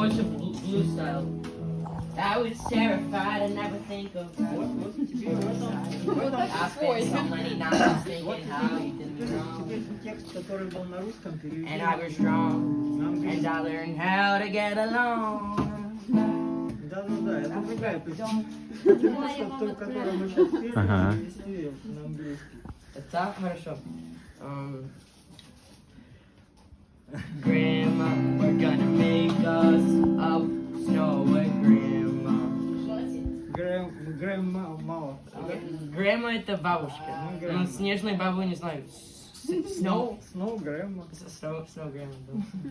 больше blue style. I was terrified, I never think of Вот теперь I spent so many nights thinking how you did me wrong. теперь текст, который был на русском, перевели And I was strong, на and английский. I learned how to get along. Да, это другая песня. Ту, которую мы сейчас пели, Ага. перевести на английский. Так, хорошо. Grandma, we're gonna make us a snow with grandma. Грэм мало. Grandma это бабушка. Ну, Ну, grandma. снежной бабу не знаю. Snow? Сноу Грэма. Snow grandma, да.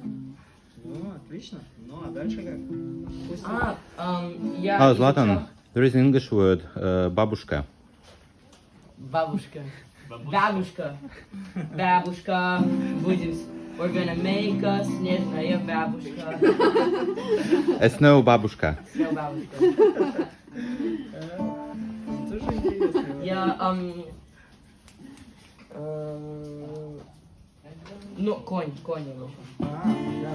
Ну, отлично. Ну, а дальше как? Пусть Я Oh, изучал- Zlatan, there is an English word, бабушка. Бабушка. Бабушка. Бабушка. Будем... We're gonna make us снежная бабушка. A snow бабушка. Snow бабушка. тоже интересно. Я, ну, конь. А, да.